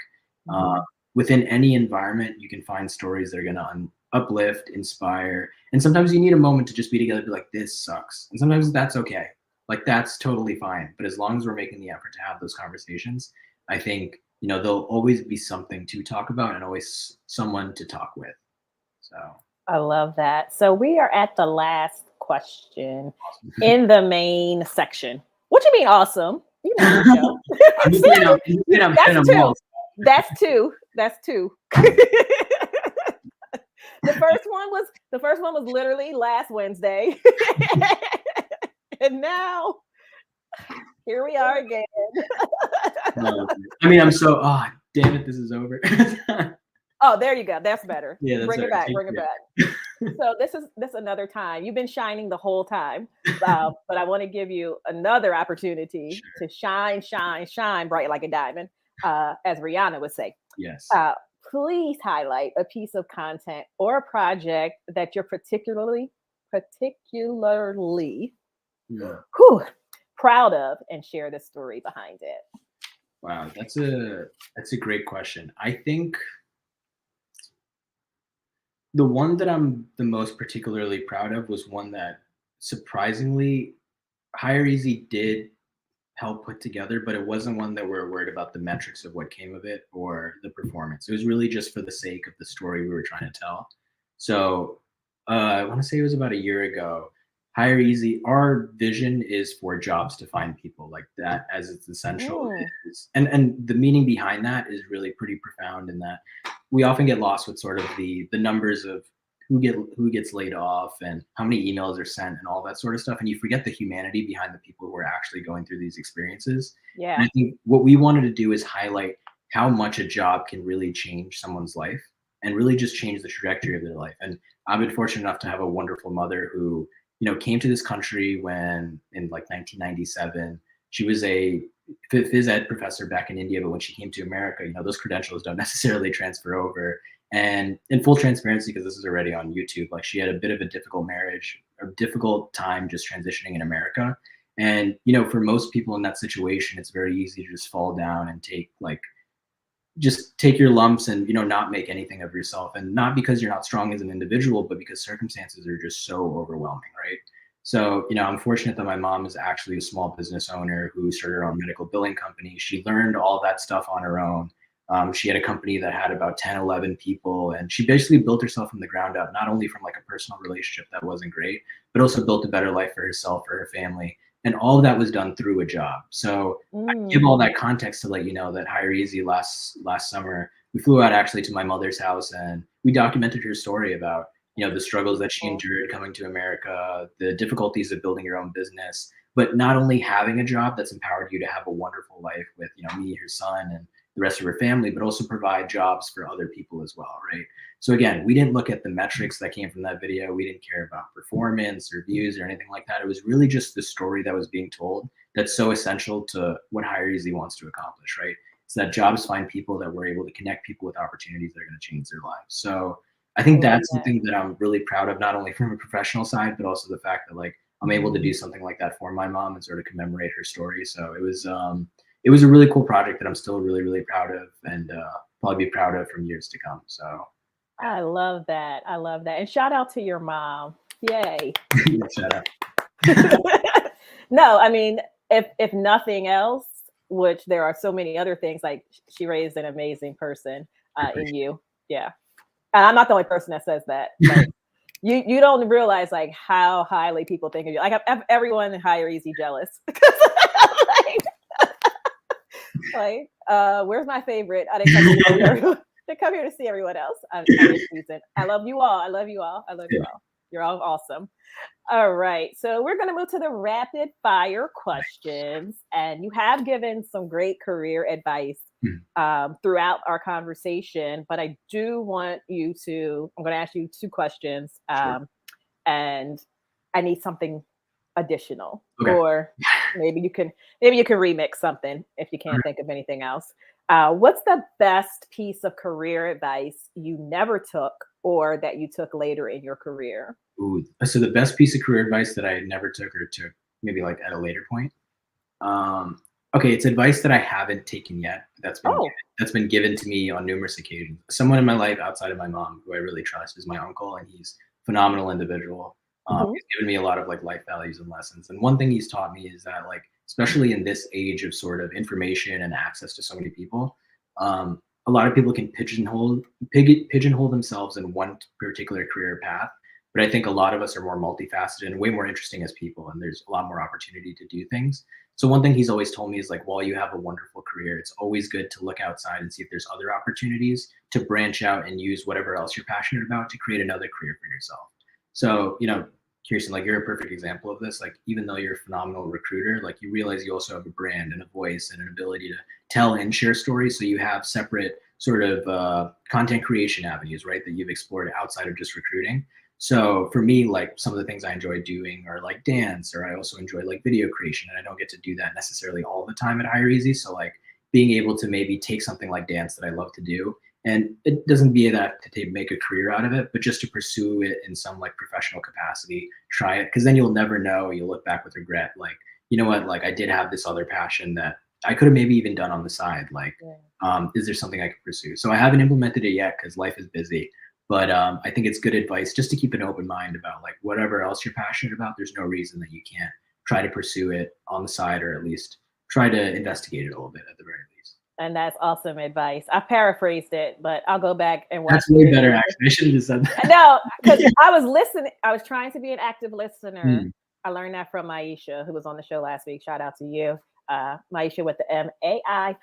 Speaker 2: within any environment, you can find stories that are going to uplift, inspire, and sometimes you need a moment to just be together and be like, this sucks. And sometimes that's okay. Like, that's totally fine. But as long as we're making the effort to have those conversations, I think, there'll always be something to talk about and always someone to talk with. So
Speaker 1: I love that. So we are at the last question in the main section. What you mean awesome? You know the show. That's two. That's two. The first one was literally last Wednesday. And now here we are again.
Speaker 2: I mean, I'm so, damn it, this is over.
Speaker 1: Oh, there you go. That's better.
Speaker 2: Yeah,
Speaker 1: bring it back. Bring it back. So this is another time. You've been shining the whole time, but I want to give you another opportunity to shine, shine, shine bright like a diamond, as Rihanna would say.
Speaker 2: Yes.
Speaker 1: Please highlight a piece of content or a project that you're particularly proud of, and share the story behind it.
Speaker 2: Wow, that's a great question. I think the one that I'm the most particularly proud of was one that, surprisingly, hireEZ did help put together, but it wasn't one that we're worried about the metrics of what came of it or the performance. It was really just for the sake of the story we were trying to tell. So I want to say it was about a year ago. hireEZ, our vision is for jobs to find people, like that, as it's essential. And the meaning behind that is really pretty profound, in that we often get lost with sort of the numbers of who gets laid off and how many emails are sent and all that sort of stuff, and you forget the humanity behind the people who are actually going through these experiences.
Speaker 1: Yeah.
Speaker 2: And I think what we wanted to do is highlight how much a job can really change someone's life and really just change the trajectory of their life. And I've been fortunate enough to have a wonderful mother who, came to this country when, in like 1997, she was a phys ed professor back in India, but when she came to America, those credentials don't necessarily transfer over. And in full transparency, because this is already on YouTube, like, she had a bit of a difficult marriage, a difficult time just transitioning in America. And, for most people in that situation, it's very easy to just fall down and take your lumps and, not make anything of yourself. And not because you're not strong as an individual, but because circumstances are just so overwhelming, right? So, I'm fortunate that my mom is actually a small business owner who started her own medical billing company. She learned all that stuff on her own. She had a company that had about 10, 11 people, and she basically built herself from the ground up, not only from like a personal relationship that wasn't great, but also built a better life for herself, for her family. And all of that was done through a job. So I give all that context to let you know that hireEZ last summer, we flew out actually to my mother's house, and we documented her story about, the struggles that she endured coming to America, the difficulties of building your own business, but not only having a job that's empowered you to have a wonderful life with, me, her son, and the rest of her family, but also provide jobs for other people as well, right? So again, we didn't look at the metrics that came from that video. We didn't care about performance or views or anything like that. It was really just the story that was being told that's so essential to what hireEZ wants to accomplish, right? It's that jobs find people, that we're able to connect people with opportunities that are going to change their lives. So I think that's something that I'm really proud of, not only from a professional side, but also the fact that, like, I'm able to do something like that for my mom and sort of commemorate her story. So it was it was a really cool project that I'm still really, really proud of, and probably be proud of from years to come. So
Speaker 1: I love that. I love that. And shout out to your mom. Yay.
Speaker 2: yeah, shout out.
Speaker 1: No, I mean, if nothing else, which there are so many other things, like she raised an amazing person in you. Yeah. And I'm not the only person that says that. Like, you don't realize like how highly people think of you. Like everyone in hireEZ jealous. Where's my favorite? I didn't come here. They come here to see everyone else. I love you all. I love you all. I love you all. You're all awesome. All right. So we're going to move to the rapid fire questions. And you have given some great career advice throughout our conversation. But I do want you to, I'm going to ask you 2 questions. And I need something additional.
Speaker 2: Okay.
Speaker 1: Or maybe you can remix something if you can't think of anything else. What's the best piece of career advice you never took or that you took later in your career?
Speaker 2: Ooh, so the best piece of career advice that I never took or took maybe like at a later point. Okay, it's advice that I haven't taken yet. That's been given to me on numerous occasions. Someone in my life outside of my mom who I really trust is my uncle, and he's a phenomenal individual. He's given me a lot of like life values and lessons. And one thing he's taught me is that like, especially in this age of sort of information and access to so many people, a lot of people can pigeonhole themselves in one particular career path. But I think a lot of us are more multifaceted and way more interesting as people, and there's a lot more opportunity to do things. So one thing he's always told me is like, while you have a wonderful career, it's always good to look outside and see if there's other opportunities to branch out and use whatever else you're passionate about to create another career for yourself. So, Kirsten, like you're a perfect example of this. Like, even though you're a phenomenal recruiter, like you realize you also have a brand and a voice and an ability to tell and share stories. So you have separate sort of content creation avenues, right, that you've explored outside of just recruiting. So for me, like some of the things I enjoy doing are like dance, or I also enjoy like video creation, and I don't get to do that necessarily all the time at hireEZ. So like being able to maybe take something like dance that I love to do, and it doesn't be that to make a career out of it, but just to pursue it in some like professional capacity, try it, because then you'll never know. You'll look back with regret, like, you know what, like I did have this other passion that I could have maybe even done on the side. Like, is there something I could pursue? So I haven't implemented it yet because life is busy. But I think it's good advice just to keep an open mind about like whatever else you're passionate about. There's no reason that you can't try to pursue it on the side, or at least try to investigate it a little bit at the very least.
Speaker 1: And that's awesome advice. I paraphrased it, but I'll go back and watch.
Speaker 2: That's way better, actually. I should have just said that.
Speaker 1: No, because I was listening. I was trying to be an active listener. I learned that from Maisha, who was on the show last week. Shout out to you, Maisha with the MAI.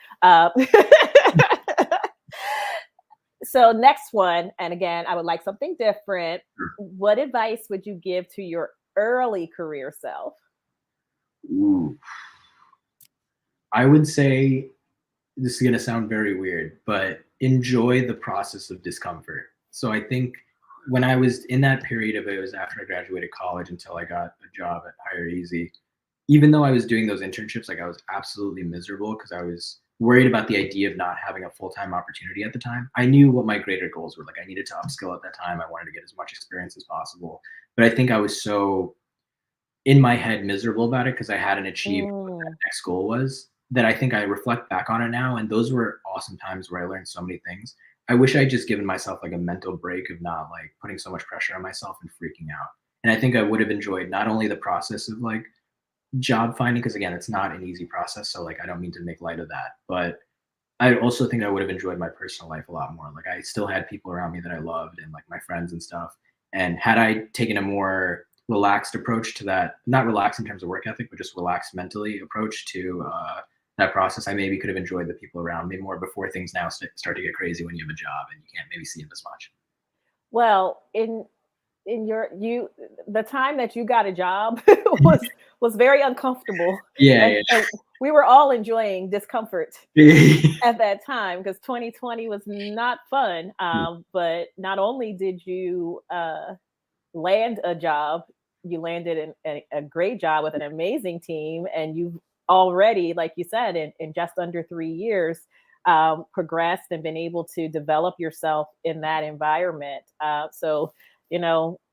Speaker 1: So next one, and again, I would like something different. What advice would you give to your early career self?
Speaker 2: Ooh. I would say, this is going to sound very weird, but enjoy the process of discomfort. So I think when I was in that period of it was after I graduated college until I got a job at hireEZ, even though I was doing those internships, like I was absolutely miserable because I was worried about the idea of not having a full-time opportunity at the time. I knew what my greater goals were. Like I needed to upskill at that time. I wanted to get as much experience as possible. But I think I was so in my head miserable about it because I hadn't achieved what that next goal was, that I think I reflect back on it now. And those were awesome times where I learned so many things. I wish I'd just given myself like a mental break of not like putting so much pressure on myself and freaking out. And I think I would have enjoyed not only the process of like job finding, because again, it's not an easy process. So like, I don't mean to make light of that, but I also think I would have enjoyed my personal life a lot more. Like I still had people around me that I loved and like my friends and stuff. And had I taken a more relaxed approach to that, not relaxed in terms of work ethic, but just relaxed mentally approach to that process, I maybe could have enjoyed the people around me more before things now start to get crazy when you have a job and you can't maybe see them as much.
Speaker 1: Well, in the time that you got a job was very uncomfortable. And we were all enjoying discomfort at that time because 2020 was not fun. But not only did you land a job, you landed a great job with an amazing team, and you've already, like you said, in just under 3 years, progressed and been able to develop yourself in that environment. So,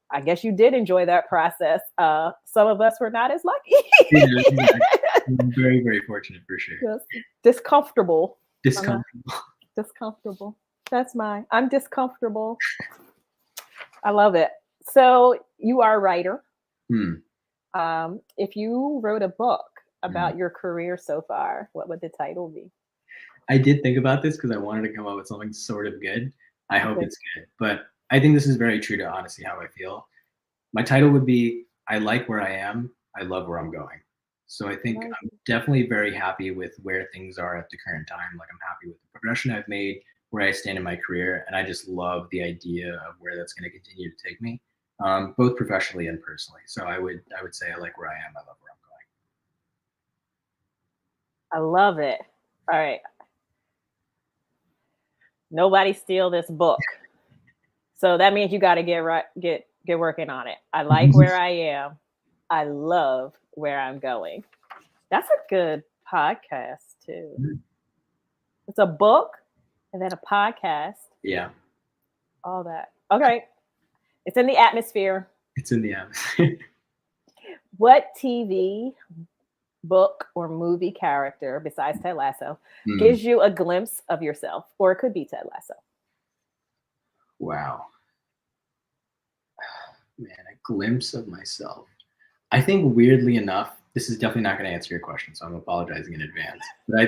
Speaker 1: I guess you did enjoy that process. Some of us were not as lucky.
Speaker 2: I'm very, very fortunate for sure.
Speaker 1: Yes. Discomfortable.
Speaker 2: Discomfortable.
Speaker 1: Discomfortable. That's mine. I'm discomfortable. I love it. So you are a writer.
Speaker 2: Hmm.
Speaker 1: If you wrote a book about
Speaker 2: Hmm.
Speaker 1: your career so far, what would the title be?
Speaker 2: I did think about this because I wanted to come up with something sort of good. I hope
Speaker 1: Okay.
Speaker 2: it's good, but I think this is very true to honestly how I feel. My title would be I like where I am, I love where I'm going. So I think
Speaker 1: Like,
Speaker 2: I'm definitely very happy with where things are at the current time. Like I'm happy with the progression I've made, where I stand in my career, and I just love the idea of where that's going to continue to take me, both professionally and personally. So I would say I like where I am, I love where I'm going.
Speaker 1: I love it. All right. Nobody steal this book. So that means you got to get working on it. I like where I am. I love where I'm going. That's a good podcast too. It's a book and then a podcast.
Speaker 2: Yeah,
Speaker 1: All that. Okay. It's in the atmosphere.
Speaker 2: it's in the atmosphere.
Speaker 1: What TV, book, or movie character besides Ted Lasso
Speaker 2: Mm,
Speaker 1: gives you a glimpse of yourself? Or it could be Ted Lasso.
Speaker 2: wow, man, a glimpse of myself. I think weirdly enough, this is definitely not going to answer your question, so I'm apologizing in advance. But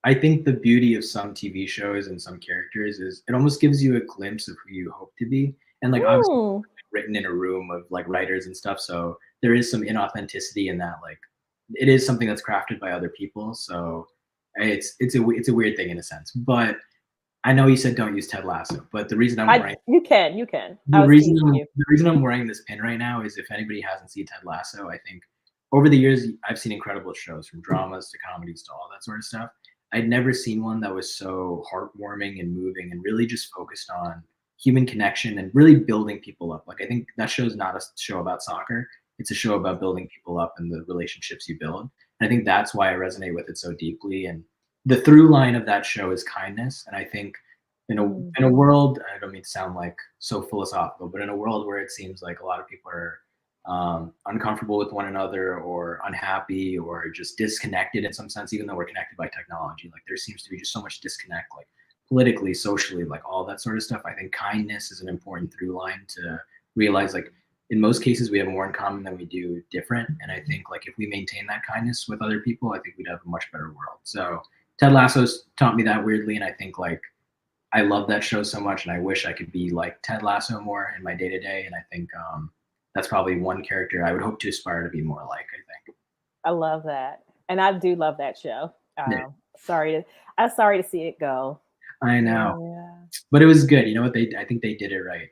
Speaker 2: I think the beauty of some TV shows and some characters is it almost gives you a glimpse of who you hope to be. And like obviously
Speaker 1: Hmm.
Speaker 2: written in a room of like writers and stuff, so there is some inauthenticity in that. Like it is something that's crafted by other people, so it's a weird thing in a sense. But I know you said don't use Ted Lasso, but the reason I'm wearing
Speaker 1: You can. You can. I
Speaker 2: the
Speaker 1: was
Speaker 2: reason
Speaker 1: teasing
Speaker 2: I'm
Speaker 1: you.
Speaker 2: the reason I'm wearing this pin right now is if anybody hasn't seen Ted Lasso, I think over the years I've seen incredible shows from dramas to comedies to all that sort of stuff. I'd never seen one that was so heartwarming and moving and really just focused on human connection and really building people up. Like I think that show is not a show about soccer. It's a show about building people up and the relationships you build. And I think that's why I resonate with it so deeply. And the through line of that show is kindness. And I think in a world, I don't mean to sound like so philosophical, but in a world where it seems like a lot of people are uncomfortable with one another or unhappy or just disconnected in some sense, even though we're connected by technology, like there seems to be just so much disconnect, like politically, socially, like all that sort of stuff. I think kindness is an important through line to realize, like in most cases, we have more in common than we do different. And I think like if we maintain that kindness with other people, I think we'd have a much better world. So Ted Lasso's taught me that weirdly, and I think like I love that show so much, and I wish I could be like Ted Lasso more in my day to day. And I think that's probably one character I would hope to aspire to be more like. I think.
Speaker 1: I love that, and I do love that show.
Speaker 2: Yeah,
Speaker 1: I'm sorry to see it go.
Speaker 2: I know,
Speaker 1: Yeah,
Speaker 2: but it was good. You know what? I think they did it right.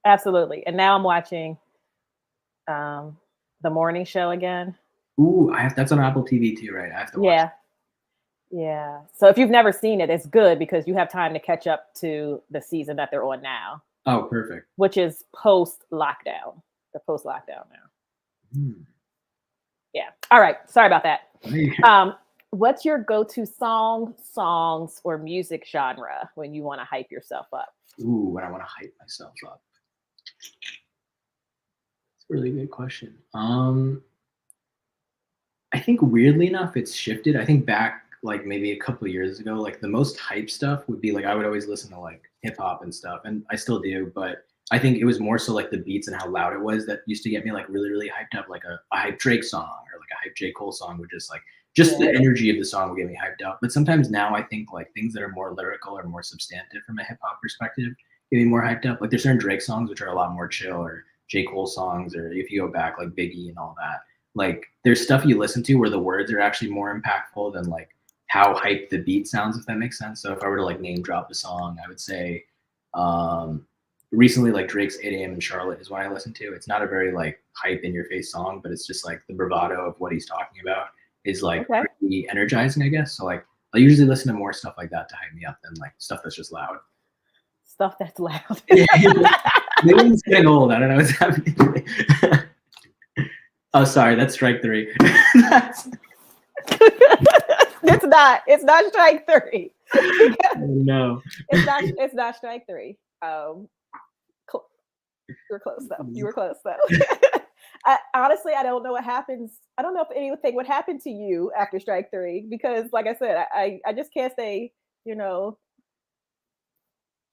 Speaker 1: absolutely. And now I'm watching um, the morning show again.
Speaker 2: Ooh, that's on Apple TV too, right? I have to watch.
Speaker 1: Yeah, yeah. So if you've never seen it, it's good because you have time to catch up to the season that they're on now,
Speaker 2: Oh, perfect.
Speaker 1: which is post lockdown. The post lockdown now.
Speaker 2: Hmm.
Speaker 1: Yeah. All right. Sorry about that.
Speaker 2: Hey.
Speaker 1: What's your go-to song, songs, or music genre when you want to hype yourself up?
Speaker 2: Ooh, when I want to hype myself up. It's a really good question. I think weirdly enough, it's shifted. I think back like maybe a couple of years ago, like the most hype stuff would be like I would always listen to like hip hop and stuff, and I still do. But I think it was more so like the beats and how loud it was that used to get me like really really hyped up. Like a hype Drake song or like a hype J Cole song would just like just the energy of the song would get me hyped up. But sometimes now I think like things that are more lyrical or more substantive from a hip hop perspective get me more hyped up. Like there's certain Drake songs which are a lot more chill, or J Cole songs, or if you go back like Biggie and all that, like there's stuff you listen to where the words are actually more impactful than like how hype the beat sounds, if that makes sense. So if I were to like name drop a song, I would say recently like Drake's 8 a.m. in Charlotte is what I listen to. It's not a very like hype in your face song, but it's just like the bravado of what he's talking about is like pretty energizing, I guess. So like I usually listen to more stuff like that to hype me up than like stuff that's just loud.
Speaker 1: Stuff that's loud.
Speaker 2: Yeah, maybe it's getting old. I don't know what's happening. Oh, sorry, that's strike three.
Speaker 1: It's not strike three.
Speaker 2: No.
Speaker 1: It's not strike three. You were close though. honestly, I don't know what happens. I don't know if anything would happen to you after strike three because, like I said, I just can't say, you know,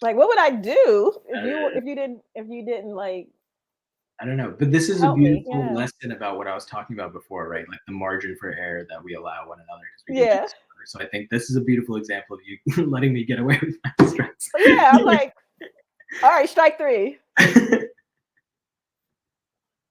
Speaker 1: like what would I do if you didn't like
Speaker 2: I don't know, but this is a
Speaker 1: help me?
Speaker 2: beautiful
Speaker 1: Yeah,
Speaker 2: lesson about what I was talking about before, right? Like the margin for error that we allow one another because we do
Speaker 1: yeah,
Speaker 2: choose each other. So I think this is a beautiful example of you letting me get away with my stress.
Speaker 1: yeah. I'm like, all right, strike three.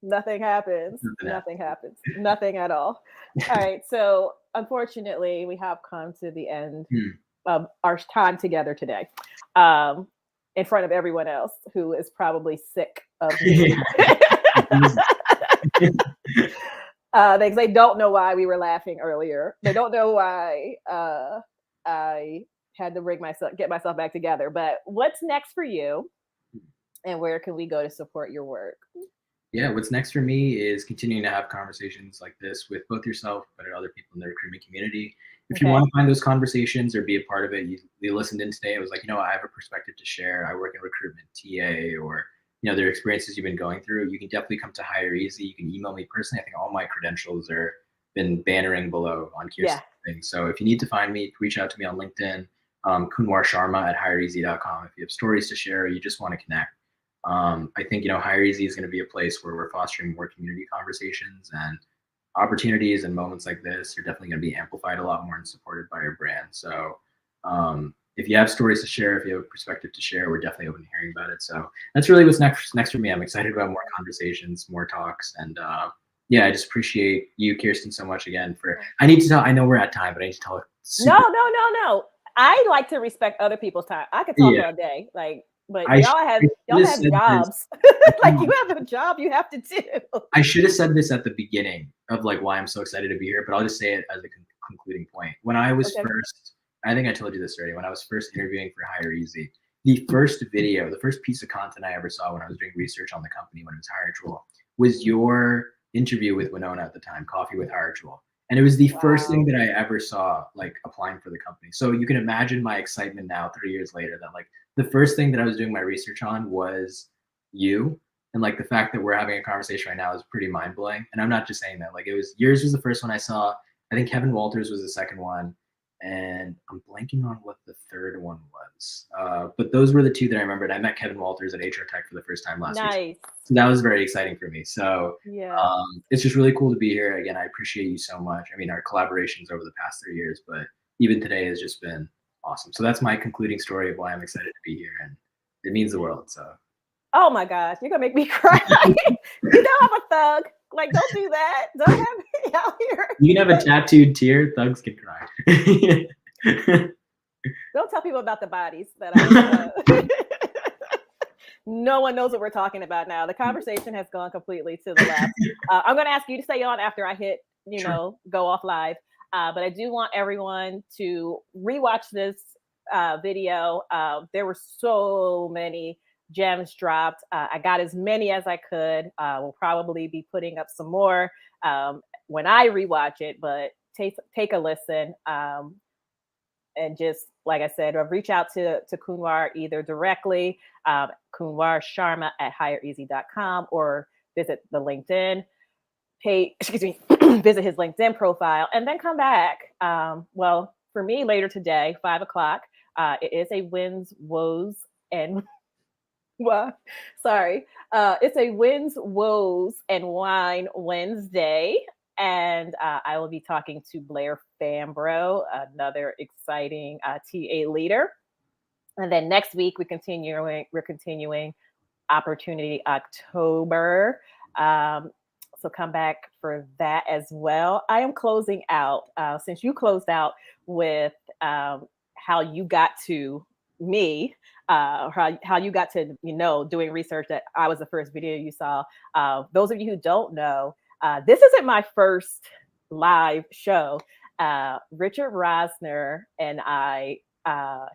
Speaker 1: Nothing happens.
Speaker 2: Nothing
Speaker 1: Nothing
Speaker 2: happened.
Speaker 1: happens. Nothing at all. All right. So unfortunately, we have come to the end
Speaker 2: Hmm.
Speaker 1: of our time together today. Um, in front of everyone else who is probably sick of me. They don't know why we were laughing earlier. They don't know why I had to get myself back together. But what's next for you, and where can we go to support your work?
Speaker 2: Yeah, what's next for me is continuing to have conversations like this with both yourself, but other people in the recruitment community. If you want
Speaker 1: Okay.
Speaker 2: to find those conversations or be a part of it, you listened in today. I was like, I have a perspective to share. I work in recruitment, TA, or their experiences you've been going through. You can definitely come to hireEZ. You can email me personally. I think all my credentials are been bannering below on
Speaker 1: Yeah.
Speaker 2: Kirsten's thing. So if you need to find me, reach out to me on LinkedIn, Kunwar Sharma at hireEZ.com. If you have stories to share, or you just want to connect. I think hireEZ is going to be a place where we're fostering more community conversations, and opportunities and moments like this are definitely going to be amplified a lot more and supported by your brand. So if you have stories to share, if you have a perspective to share, we're definitely open to hearing about it. So that's really what's next for me. I'm excited about more conversations, more talks, and yeah, I just appreciate you, Kirsten, so much again. I need to tell. I know we're at time, but I need to tell.
Speaker 1: No. I like to respect other people's time. I could talk
Speaker 2: Yeah,
Speaker 1: all day, like, but
Speaker 2: I,
Speaker 1: y'all
Speaker 2: should have
Speaker 1: have
Speaker 2: said this.
Speaker 1: jobs. Like you have a job you have to do.
Speaker 2: I should have said this at the beginning of like why I'm so excited to be here, but I'll just say it as a concluding point. When I was
Speaker 1: Okay.
Speaker 2: first, I think I told you this already. When I was first interviewing for hireEZ, the first video, the first piece of content I ever saw when I was doing research on the company when it was HireTool was your interview with Winona at the time, Coffee with HireTool. And it was the first thing
Speaker 1: Wow.
Speaker 2: that I ever saw like applying for the company. So you can imagine my excitement now, 3 years later, that like the first thing that I was doing my research on was you, and like the fact that we're having a conversation right now is pretty mind blowing. And I'm not just saying that. Like yours was the first one I saw. I think Kevin Walters was the second one, and I'm blanking on what the third one was. But those were the two that I remembered. I met Kevin Walters at HR Tech for the first time last week,
Speaker 1: Nice.
Speaker 2: so that was very exciting for me. So
Speaker 1: Yeah.
Speaker 2: it's just really cool to be here again. I appreciate you so much. I mean, our collaborations over the past 3 years, but even today has just been awesome. So that's my concluding story of why I'm excited to be here, and it means the world. So.
Speaker 1: Oh my gosh, you're gonna make me cry. You know I'm a thug. Like, don't do that. Don't have me out here.
Speaker 2: You can have a tattooed tear. Thugs can cry.
Speaker 1: Don't tell people about the bodies that I. No one knows what we're talking about now. The conversation has gone completely to the left. I'm going to ask you to stay on after I hit,
Speaker 2: Sure.
Speaker 1: go off live. But I do want everyone to rewatch this video. There were so many gems dropped. I got as many as I could. We'll probably be putting up some more when I rewatch it, but take a listen. And just like I said, reach out to Kunwar either directly, Kunwar Sharma at hireEZ.com, or visit the LinkedIn page, excuse me, visit his LinkedIn profile, and then come back. Well, for me, later today, 5 o'clock, it is a Wins, Woes, and well, sorry. It's a Wins, Woes, and Wine Wednesday. And I will be talking to Blair Fambro, another exciting TA leader. And then next week we're continuing Opportunity October. So come back for that as well. I am closing out since you closed out with how you got to me, how you got to doing research that I was the first video you saw. Those of you who don't know, this isn't my first live show. Richard Rosner and I,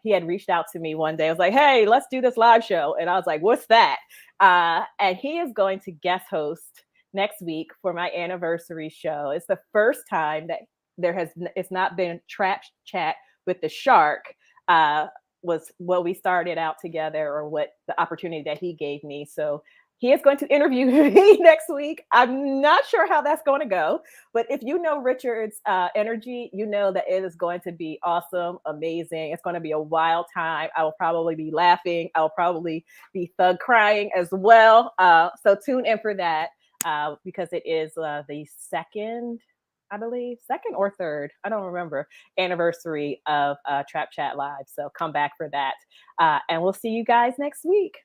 Speaker 1: he had reached out to me one day. I was like, hey, let's do this live show. And I was like, what's that? And he is going to guest host next week for my anniversary show. It's the first time that it's not been Trap Chat with the Shark. Was what we started out together, or what the opportunity that he gave me. So he is going to interview me next week. I'm not sure how that's going to go, but if you know Richard's energy, you know that it is going to be awesome, amazing. It's going to be a wild time. I will probably be laughing. I'll probably be thug crying as well. So tune in for that because it is the second, I believe, second or third, I don't remember, anniversary of Trap Chat Live. So come back for that. And we'll see you guys next week.